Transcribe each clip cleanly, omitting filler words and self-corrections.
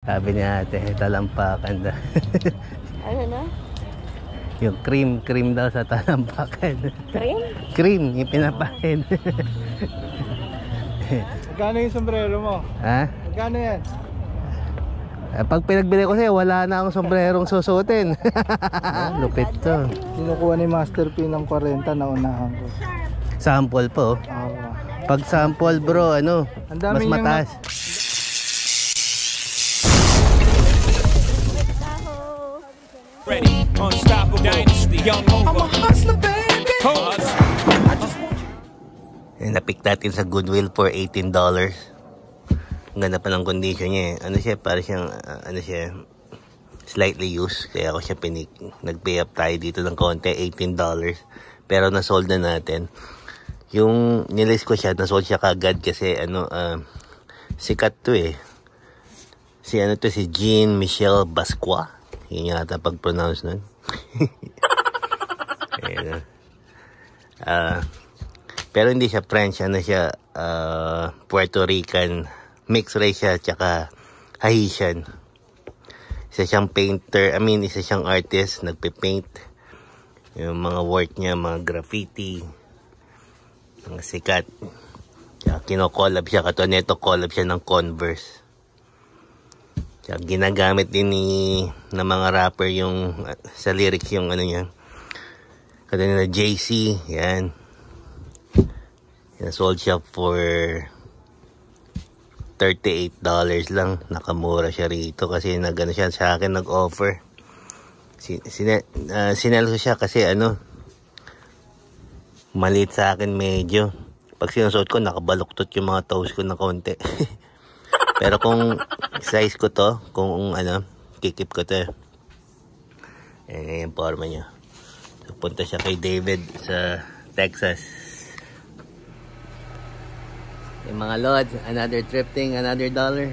Sabi ni ate, talampakan daw. Ano na? Yung cream daw sa talampakan. Cream? Cream, yung pinapahid. Magkano yung sombrero mo? Ha? Magkano yan? Pag pinagbili ko sa'yo, wala na akong sombrerong susuotin. Lupit to. Kinukuha ni Master P ng 40 na unahan ko. Sample po. Oo. Pag sample bro, ano, Ang dami mas niyang mataas. Ready, unstoppable dynasty, young over. I'm a hustler, baby. Napik natin sa Goodwill for $18. Ang ganda pa ng condition niya eh. Ano siya, para siyang, ano siya, slightly used. Kaya ako siya nag-pay up tayo dito ng konti, $18. Pero nasold na natin. Yung nilist ko siya, nasold siya kagad kasi ano, sikat to eh. Si Jean-Michel Basquiat. Yun yata pag-pronounce nun. Ayan. Pero hindi siya French, ano siya, Puerto Rican. Mixed race siya, tsaka Haitian. Isa siyang painter, isa siyang artist, nagpe-paint. Yung mga work niya, mga graffiti, mga sikat. Tsaka kino-collab siya, katulad nito, collab siya ng Converse. Tsaka ginagamit din ng mga rapper yung, sa lyrics yung ano niya. Katulad nila JC, yan. Sold siya for $38 lang. Nakamura siya rito kasi nagano siya sa akin, nag-offer. Sinel ko siya kasi ano, maliit sa akin medyo. Pag sinusuot ko, nakabaluktot yung mga toes ko na konti. Pero kung size ko to, kung ano, kikip ko to. Yung forma niya. So, punta siya kay David sa Texas. Yung mga lods, another thrifting, another $1.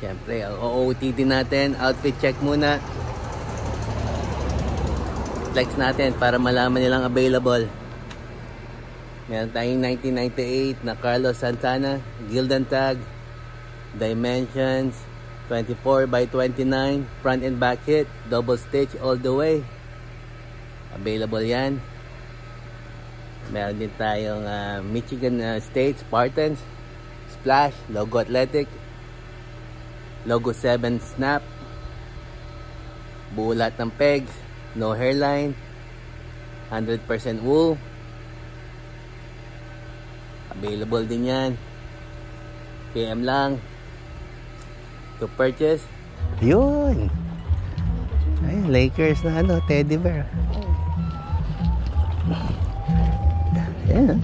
Siyempre, OOTD natin, outfit check muna. Flex natin para malaman nilang available. Meron tayong 1998 na Carlos Santana, Gildan tag, dimensions 24x29, front and back hit, double stitch all the way. Available yan. Meron din tayong Michigan State Spartans, Splash, Logo Athletic, Logo 7 Snap, bulat ng pegs, no hairline, 100% wool. Available din yan. PM lang to purchase. Yun. Ay, Lakers na ano, teddy bear. Yan.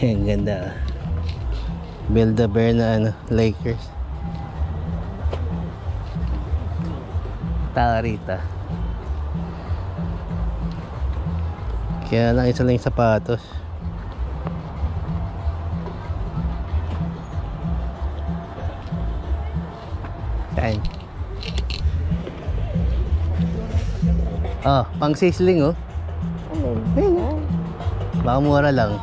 Ang ganda. Build-A-Bear na ano, Lakers. Tarita. Kaya lang isa lang yung sapatos. Saan? Oh, pang sizzling oh. Ayun. Baka mura lang.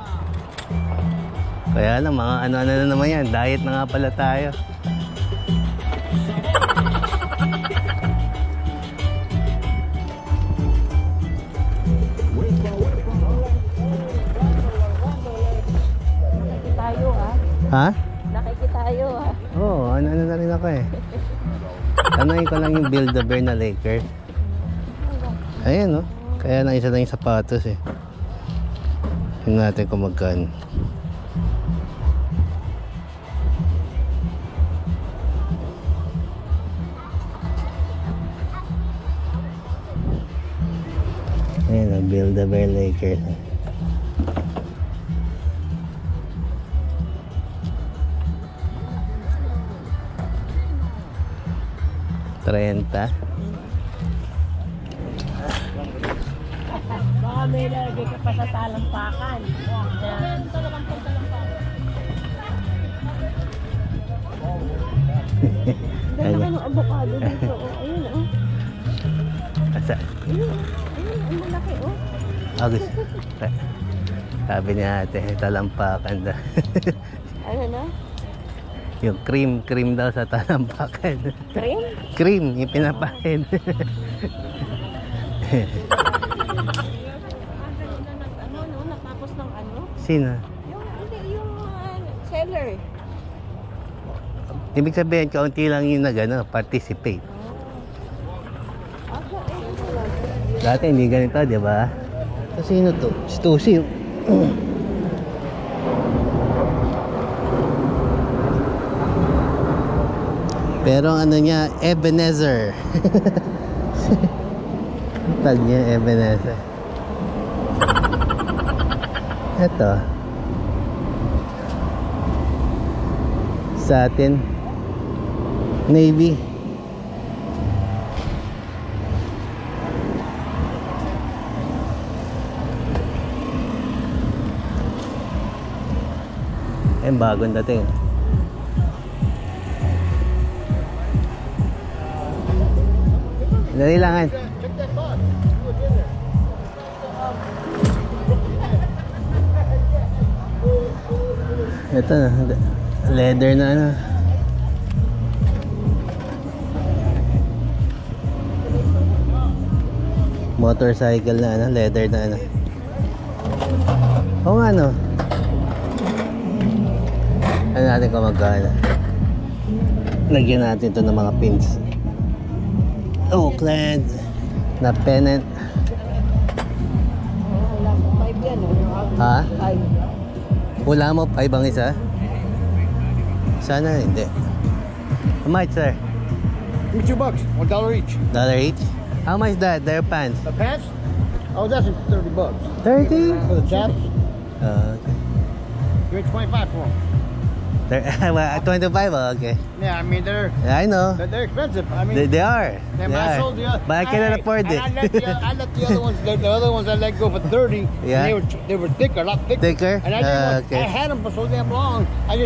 Kaya lang mga ano-ano na naman yan. Diet na nga pala tayo. Ha? Nakikitayo ha. Oo, ano-ano na rin ako eh. Tanayin ko lang yung Build-A-Bear na Lakers. Ayan, no? Kaya lang isa lang yung sapatos eh. Tingnan natin kung magkano. Ayan, no? Build-A-Bear Lakers. 30. Baka may lagay ka pa sa talampakan. Yan. Talagang talampakan. Ganda ka ng avocado dito. Ayun oh. Asa? Ayun, ang malaki oh. Agos. Sabi ni ate, talampakan daw. Ano na? Yung cream daw sa talampakan. Cream? Cream, yung pinapahid. Ano, no? Natapos ng ano? Sino? Yung seller. Ibig sabihin, kaunti lang yung participate. Dati hindi ganito, di ba? So, sino to? Si Tusi. Pero ano niya, Ebenezer. Tag niya, Ebenezer. Ito. Sa atin, Navy. Bagong dating. Dali lang. Ito na, leather na ano. Motorcycle na ano, leather na ano. Oo nga no. Ano natin kung magkano. Lagyan natin ito ng mga pins. Oakland na pennant. Wala ko 5 yan, Ha? 5. Wala mo 5 ang isa? Sana hindi. How much, sir? $2, $1 each. $1 each? How much that? Their pants? The pants? Oh, that's $30. 30? For the chaps, Okay. you're 25 for them. 25? Oh, okay. Yeah, I mean I know. they're expensive. I mean They are. They They I are. sold the other, But I cannot Hey, afford and it. I let the other ones, the other ones I let go for 30. Yeah. And they were thicker, a lot thicker. Thicker? And I didn't want, Okay. I had them for so damn long. I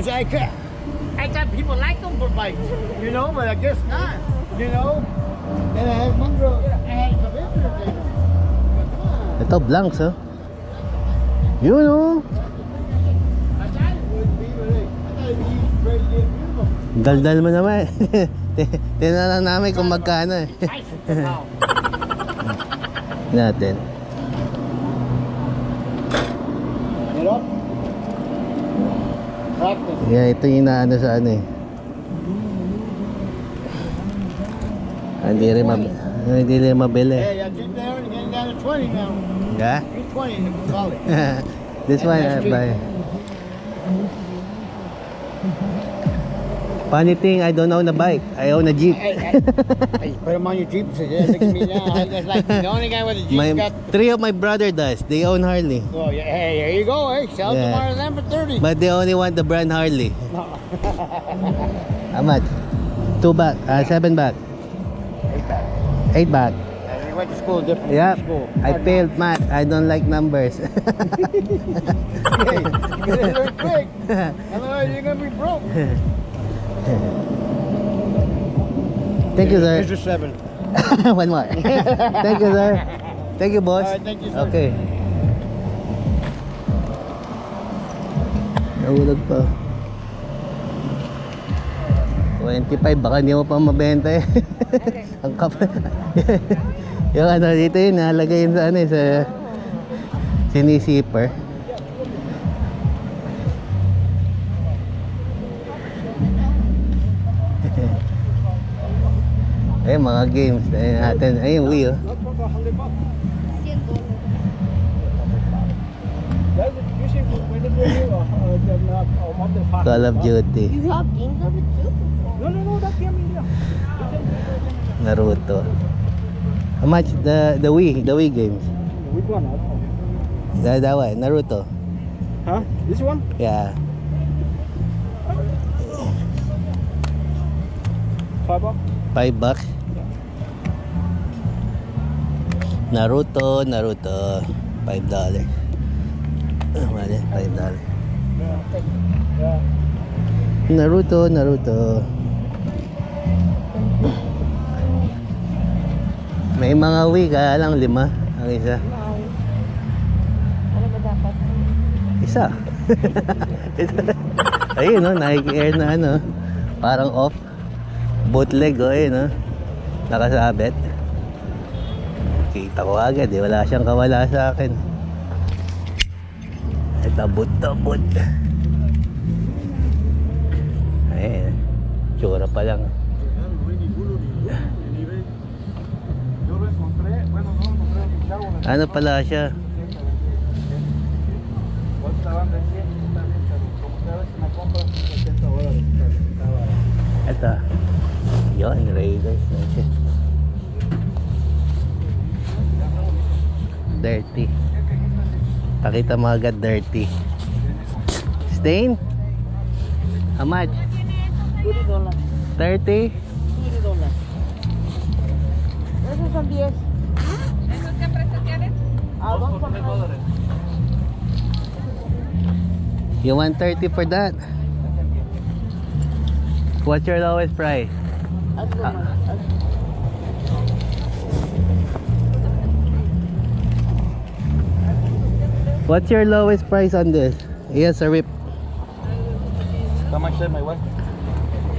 thought people like them for bikes, you know, but I guess not, you know. Then I had one girl, I had some interest in them. But come on. Ito, blanks, oh. Yun, oh. I thought it would be, but I thought it'd be great, beautiful. Daldal mo naman. Tinanan namin kung magkano eh. Nice. Wow. Natin. You know? Practice. Yeah, ito yung inaano sa ano eh. Hindi rin mabili. Hey, I think they're only getting down to 20 now. Yeah? 20 in the college. This one I buy. Funny thing, I don't own a bike. I own a Jeep. Hey, put them on your Jeep. So yeah, look at me now. That's like the only guy with a Jeep got. 3 of my brother does. They own Harley. Oh, yeah. Hey, there you go. Hey, sell Yeah. tomorrow then for 30. But they only want the brand Harley. How much? 2 back. 7 back. 8 back. And he went to school different Yeah. school. I failed math. I don't like numbers. Hey, you gotta learn quick. Otherwise, you're gonna be broke. Thank you, sir. Here's your 7. One more. Thank you, sir. Thank you, boss. All right, thank you, sir. Okay. Nahulog pa. 25, baka hindi mo pa mabenta eh. Ang kapal. Yung ano dito yun, nakalagay yun sa ano eh, sa sinisiper. Eh, mga games natin. Ayun, Wii oh. Call of Duty. You have games of it too? No, that game in there. Naruto. How much the Wii games? Which one? That one, Naruto. Huh? This one? Yeah. $5. $5. Naruto. $5. Mali, $5. Yeah. Naruto. May mga Wii, kaya lang 5 ang isa. Ano ba dapat? Isa. Ayun, no, Nike-Air na ano, parang off. Bootleg, oh, ayun, no. Nakasabit. Kita ko agad, eh. Wala siyang kawala sa akin. Ay, tabot. Ayun. Tsura pa lang. Ano pala siya? Ito. Yun, Raiders na siya. Dirty. Pakita mo agad dirty. Stain? How much? $20. 30? $20. Esos son 10. ¿Esos qué precio tienes? Ah, $2 por $3. You want 30 for that? What's your lowest price? What's your lowest price on this? Yes, a rip. How much time, my wife?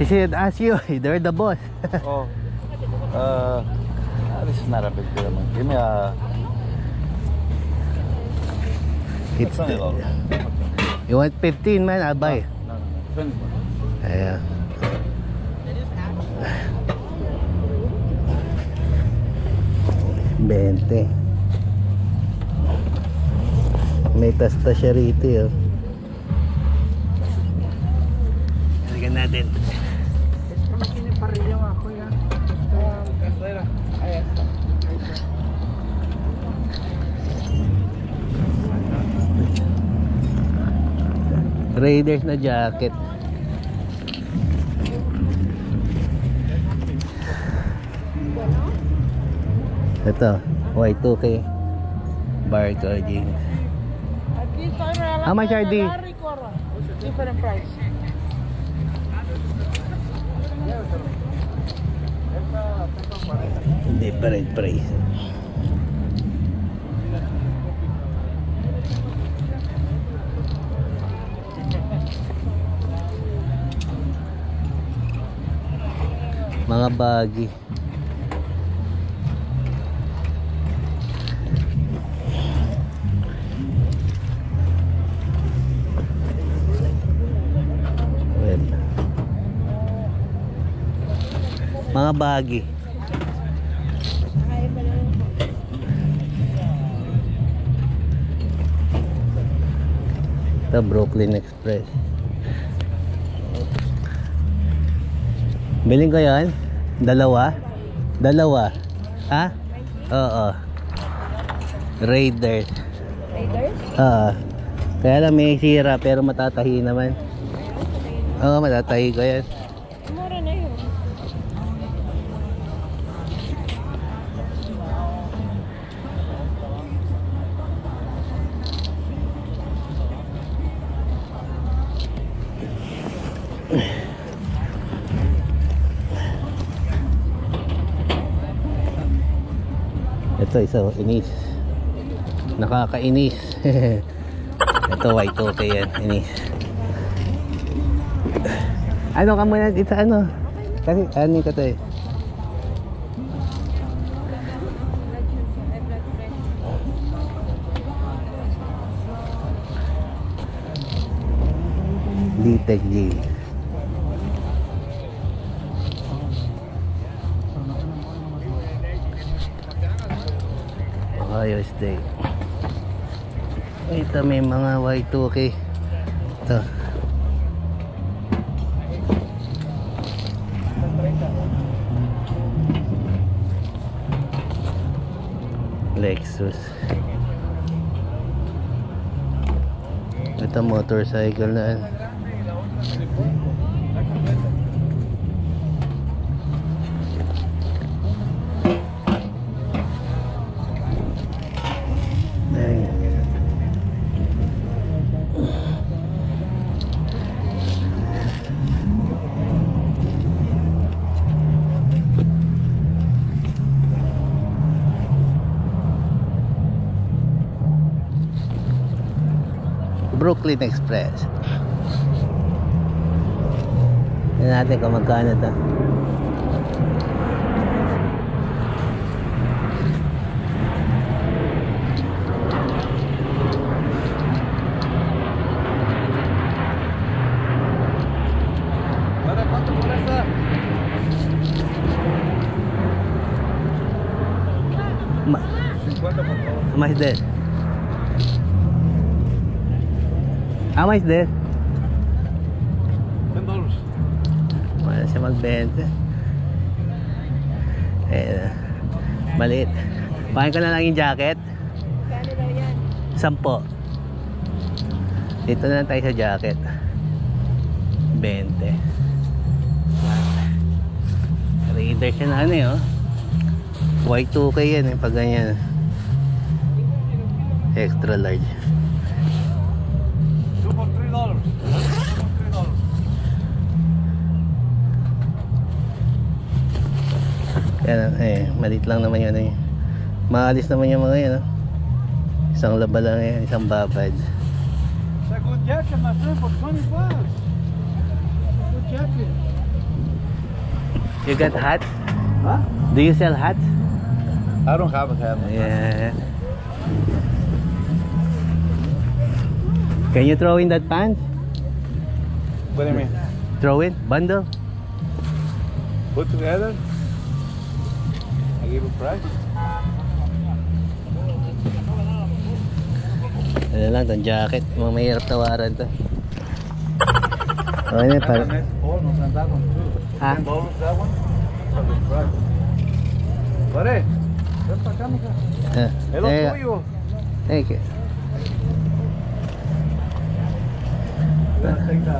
She should ask you. They're the boss. Oh. This is not a big deal, man. Give me a... It's you want 15, man? I'll buy. No. 20. Yeah. Bente. May tasta siya rito, oh. Halika natin. Raiders na jacket. Ito, Y2K Barco jeans. How much are these? Different price. Different price. Mga baggy. Mga baggy. Ito Brooklyn Express. Biling ko yan? Dalawa? Ha? Oo. Raiders. Oo. Kaya lang may sira pero matatahi naman. Oo, matatahi ko yan. Mura na yun. Ito isa, inis. Nakakainis. Ito Y2K yan, inis. Ano ka muna dito, ano? Kasi ano ka to eh. D-Tech G. Ayos day. Ito may mga Y2K. Ito. Lexus. Ito motorcycle na. Brooklyn Express. Tignan natin kung magkano to. How much is this? How much is this? $10. Wala siya magbenta. Eh, maliit. Pahin ko na lang yung jacket. Kano daw yan? 10. Dito na lang tayo sa jacket. 20. Reader siya na ano eh, oh. Y2K yan eh, pag ganyan. Extra large. $2 for $3. Yan eh, maliit lang naman yun eh. Maalis naman yung mga yan, oh. Isang laba lang yan, isang babad. It's a good jacket, my friend, for $20. Good jacket. You got hats? Huh? Do you sell hats? I don't have a hat. Yeah. Can you throw in that pants? What do you mean? Throw in? Bundle? Put together? I give a price. Ano lang, itong jacket. Mga mahirap tawaran to. O, ano pa? that one too. Ha? $10 that one? That's a good price. Pare, ven para acá, mija. Es lo tuyo. Thank you. Take the...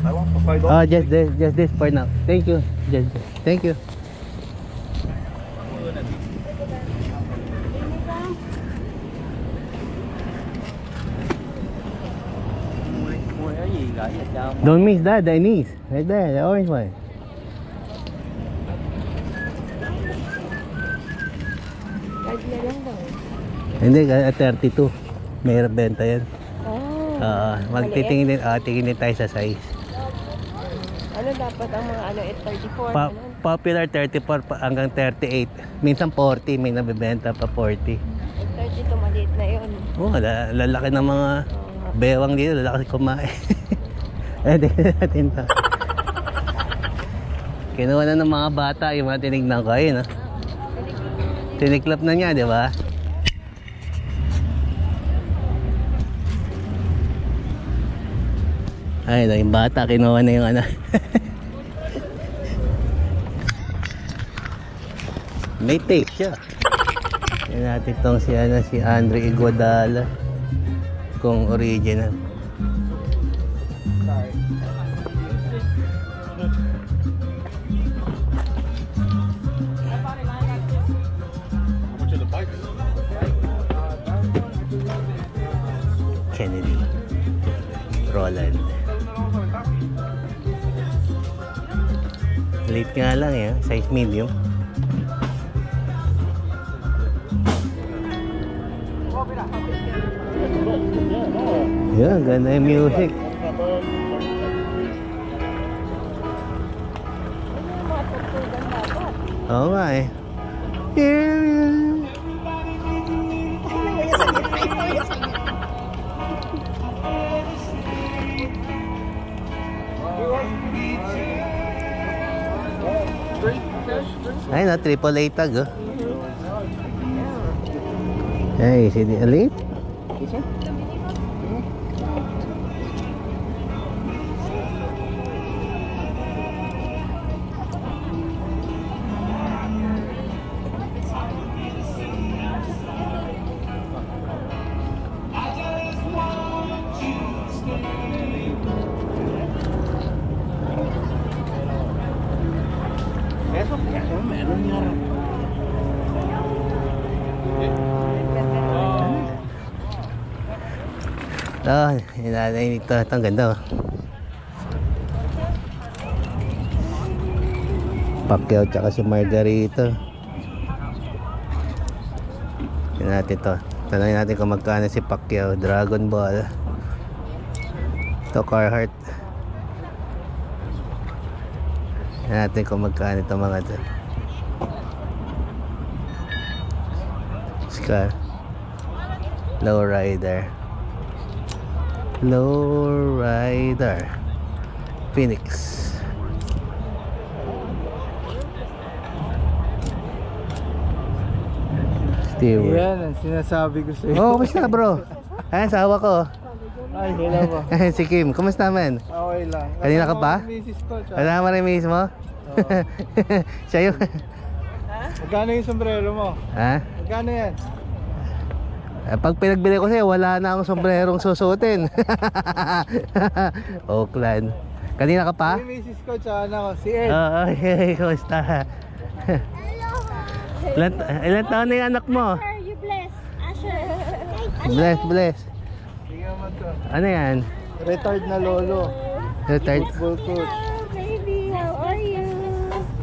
I want for $5. Oh, just this for now. Thank you. Just this. Thank you. Don't miss that, the anise. Right there, the orange one. Card na lang daw. Hindi, 32. May benta yan. Oh. Magtitingin din, tingin din tayo sa size. Ano dapat ang mga ano, 34? Pa popular 34 hanggang 38. Minsan 40, may nabibenta pa 40. 32 maliit na yun. Oh, lalaki ng mga bewang dito, lalaki kumain. Eh, tingnan natin to. Kinuha na ng mga bata yung mga tinignan ko. Ayun, no? Tiniklap na niya, di ba? Ay, yung bata, kinuha na yung ano. May tape siya. Yan natin itong si Andre Iguodala. Kung original. Kennedy Roland. Late nga lang eh, size medium. Yeah, ganda yung music. Oo nga eh. Ay na, AAA tag oh. Hey, is it elite? Oh, inanay nito. Ito ang ganda oh. Pacquiao tsaka si Margarito. Tignan natin to. Tanongin natin kung magkano si Pacquiao. Dragon Ball. Ito, Carhartt. Tignan natin kung magkano ito mga ito. Scar. Lowrider. Lowrider. Phoenix. Stewart. Yan ang sinasabi ko sa'yo. Oh, kumusta bro? Ay, sawa ko. Ay, hello po. Si Kim, kumusta man? Okay lang. Kanina ka pa? Kasama ko yung misis ko, tsaka- Kasama rin miss mo? Siya yun. Magkano yung sombrero mo? Ha? Magkano yan? Pag pinagbili ko sa'yo, wala na akong sombrerong susuotin. Oakland. Kanina ka pa? Yung misis ko, tsaka ano, si Ed. Oo, okay. Kumusta? Ilan taon na yung anak mo? Asher, you bless. Asher. Bless, bless. Tingnan mo to. Ano yan? Retired na lolo. Retired? Football coach. Hello, baby. How are you?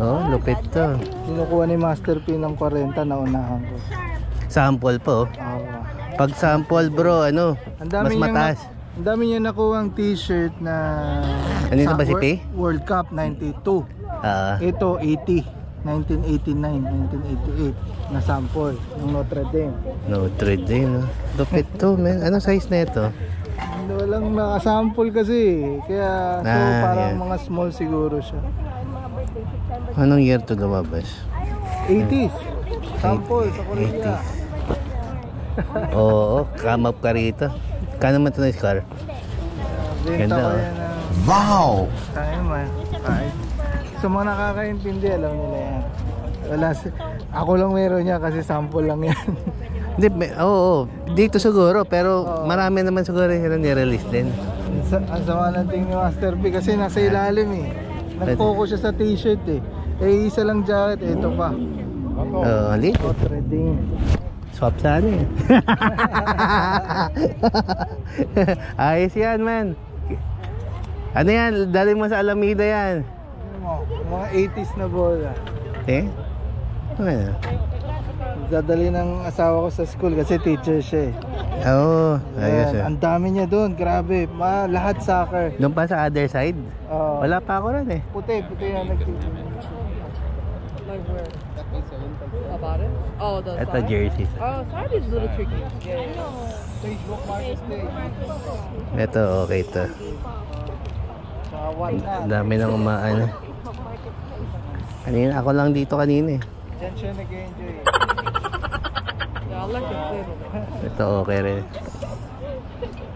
Oh, lupit to. Kinukuha ni Master P ng 40 na unahan ko. Sample po. Oo. Pag sample bro, ano? Ang Mas dami niyang mataas. Ang dami niya nakuha ang t-shirt na Ano yun ba si P? World Cup 92. Ah, Ito 80, 1989, 1988 na sample ng Notre Dame. Notre Dame, no? Lupit to, man. Ano size na ito? Hindi, walang nakasample kasi. Kaya so Ah, parang yeah. mga small siguro siya. Anong year to lumabas? 80s. Sample sa Korea. 80s. Oo, come up ka rito. Kano man ito na Scar? Benta Ganda, ko oh. yan na. Wow! Kaya man. Kahit. Sa mga nakakaintindi, alam nila yan. Wala ako lang meron niya kasi sample lang yan. Hindi, oo, dito siguro, pero marami naman siguro sila ni-release din. Ang sama ng tingin ni Master P kasi nasa ilalim eh. Nag-focus siya sa t-shirt eh. Eh isa lang jacket, ito pa. Oo, ali. Notre Dame. Swap sana eh. Ayos yan, man. Ano yan? Dali mo sa Alameda yan. Ano mo, mga 80s na bola. Eh? Ano? Dadali ng asawa ko sa school kasi teacher siya eh. Oo, ayos Ayan, eh. ang dami niya doon, grabe. Lahat soccer. Doon pa sa other side? Wala pa ako rin eh. Puti yan nagtitin. Like where? About it? Oh, the Ito side? jersey. Oh, side is a little tricky. Yeah. Facebook Marketplace. Ito, okay to. Saka one na. Ang dami nang umaano. Kanina, ako lang dito kanina eh. Diyan siya nag-enjoy. Yeah, I like the flavor. Ito okay rin.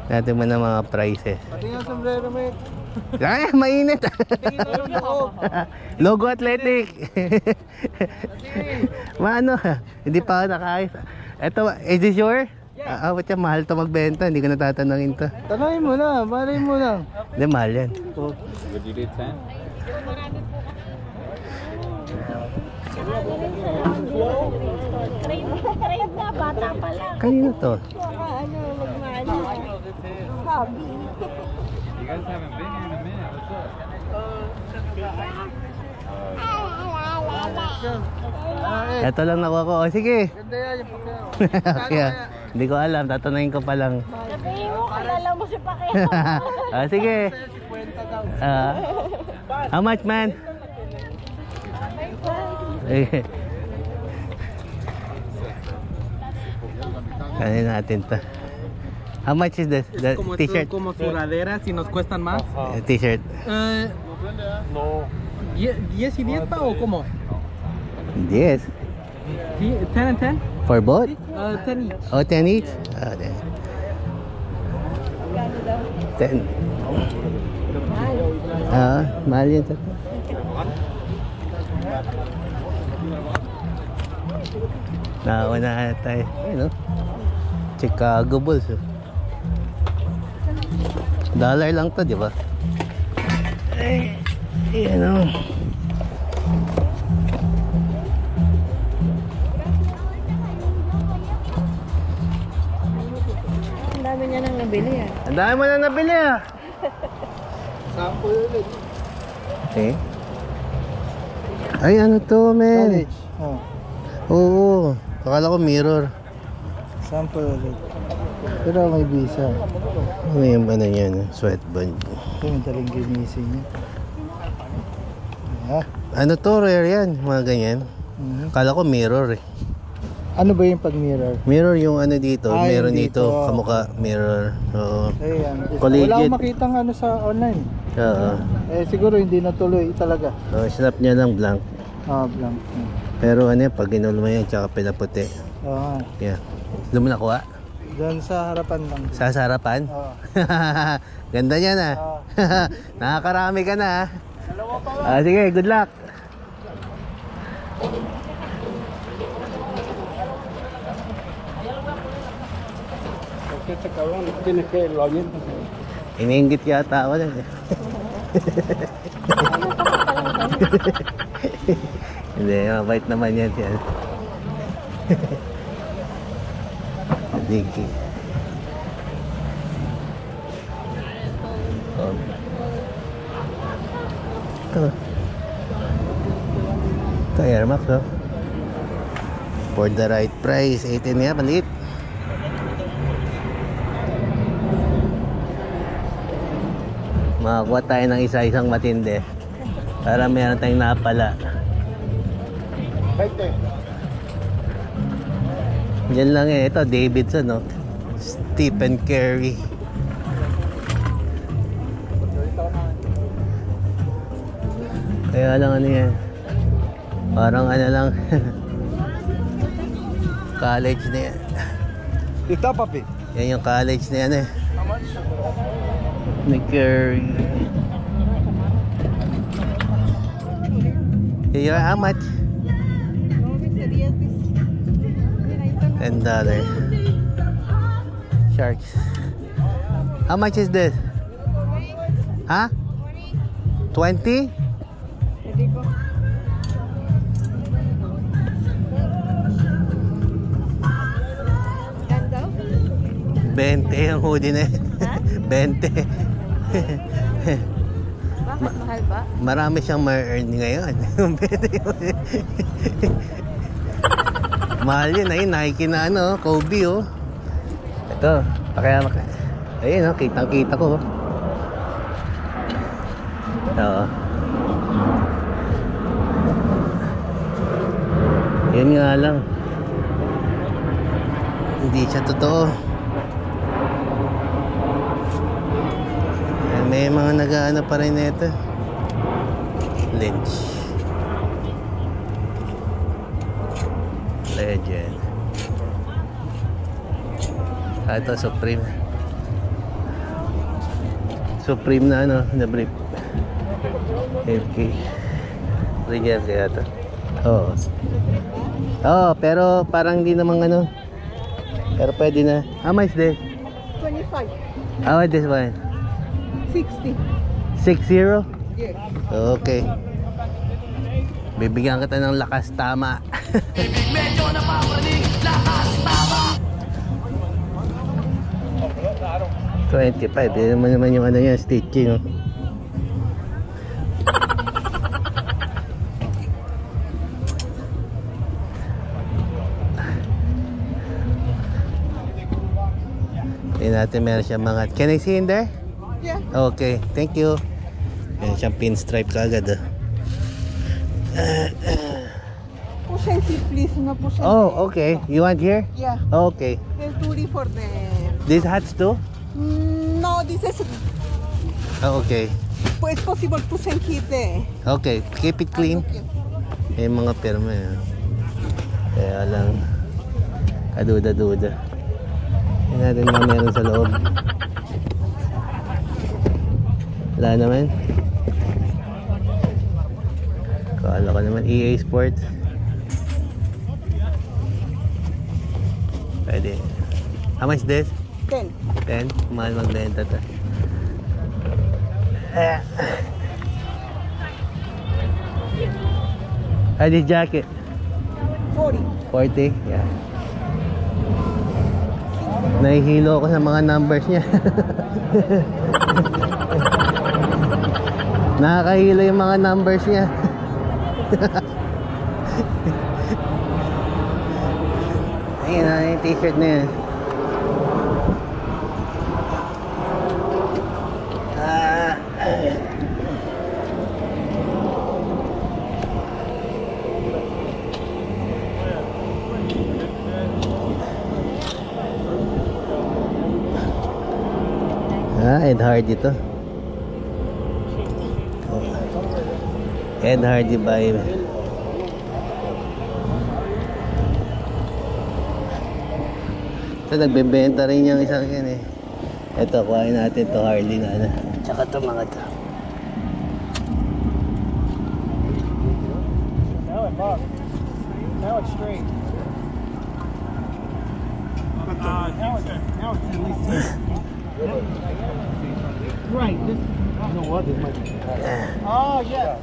Natin mo na mga prices. Pati nga sombrero mo eh. Ay, mainit! Logo Athletic! Maano? Hindi pa ako nakaayos. Ito, is this your? Ba't yan? Mahal to magbenta. Hindi ko natatanungin to. Tanongin mo na, malay mo lang. Hindi, mahal yan. Would you do 10? Trade na, bata pa lang. Kanino to? Baka ano, magmano. Hobby. You guys haven't been here in a minute. What's up? Ito lang nakuha ko. O, sige. Ganda yan yung pagkano. Kaya, hindi ko alam. Tatanungin ko pa lang. Sabihin mo, kilala mo si Pacquiao. Sige. 50 daw. How much, man? Kanin natin to. How much is this? The t-shirt? Como sudadera, si nos cuestan más. T-shirt. No. 10 y 10 pa o como? Yes. 10 and 10? For both? 10 each. Oh, 10 each? Oh, 10. Mahal yun. Nauna na tayo. Ayun, no? Chicago Bulls. Oh. Dollar lang to, di ba? Ay, yan o. Ang dami niya nang nabili ah. Ang dami mo na nabili ah. Sample ulit. Okay. Ay, ano to, men? College. Oh, Oo. Akala ko mirror. sample ulit. Pero may visa. Ano yung ano niya, no? Sweatband. Ito yung madaling ginising niya. Ah, Ano to, rare yan, mga ganyan. Kala ko mirror eh. ano ba yung pag mirror? Mirror yung ano dito, Ah, meron yung dito, dito. kamukha, mirror. Oo. Ayan. Collegiate. Wala akong makitang ano sa online. Oo. Siguro hindi natuloy talaga. So, snap niya lang blank. Blank. Pero ano yan, pag ginulma mo yan, tsaka pinaputi. Oo. Yeah. Doon mo nakuha? Doon sa harapan lang. Sa harapan? Oo. Ganda niya na. Nakakarami ka na ha. Sige, good luck. Iniinggit yata ako lang. Hindi, mabait naman yan siya. Digi. Oh. Ito, Air Max oh. For the right price, 18 nga, maliit. Makakuha tayo ng isa-isang matindi para meron tayong napala. Yan lang eh. Ito, Davidson, no? Stephen Curry. Kaya lang ano yan. Parang ano lang. College na yan. Ito, papi. Yan yung college na yan eh. Ni Curry. Yeah, how much? $10. Sharks. How much is this? Huh? 20? $20 ang hoodie na yun. Ha? 20. Bakit mahal ba? Marami siyang ma-earn ngayon. Mahal yun ayun, Nike na ano, Kobe oh. Ito, kaya ayun oh, kitang kita ko. Oo. Yun nga lang. Hindi siya totoo. May mga nag-aano pa rin nito. Lynch. Legend. Ito Supreme. Supreme na ano, na brief. FK. Regal kaya ito. Oo. Oo, pero parang hindi namang ano. Pero pwede na. How much this? 25. How much this one? 60. 60? Yes. Okay. Bibigyan kita ng lakas tama. Medyo napapraning, lakas tama. 25. Yan naman yung ano yan, stitching. Oh. Tingnan natin meron siya mga... Can I see in there? Yeah. Okay, thank you. Yan siyang pinstripe kagad. Push and keep, please. No push and Oh, okay. You want here? Yeah. Okay. There's duty for the... These hats too? No, this is... Oh, okay. It's possible push and keep the... Okay, keep it clean. Okay. Yung mga perma yan. Kaya lang kaduda-duda. Tingnan natin mga meron sa loob. Wala naman. Kala ko naman EA Sports. Pwede. How much this? 10. 10? Mahal magbenta to. This jacket? 40. 40? Yeah. Nahihilo ako sa mga numbers niya. Nakakahilo yung mga numbers niya. Ayun na yung t-shirt na yan. Ed Hardy to. Ed Hardy by ito, nagbebenta rin yung isang yan eh. Ito, kuhain natin to Harley na ano. Tsaka to mga to. Now it bucks. Now it's straight. Now it's at least right. This, you know what? This might be. Oh yeah.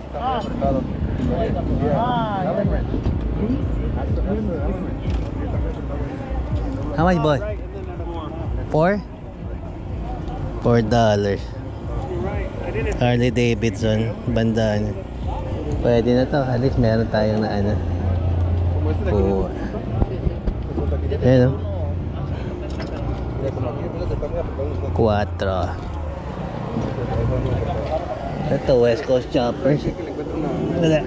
How much, boy? $4? $4. Harley Davidson, bandaan. Pwede na to, at least meron tayong na ano. Oh. Ayan o. 4. Ito, West Coast Choppers. Wala.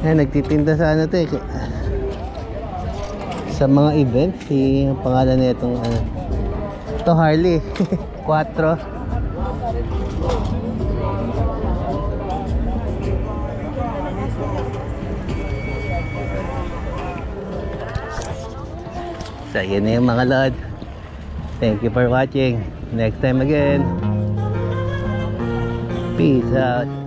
Ayan, nagtitinda sa ano to eh. Sa mga events, ang pangalan na itong ano. Ito Harley. 4. So, yun na yung mga lod. Thank you for watching. Next time again. Peace out.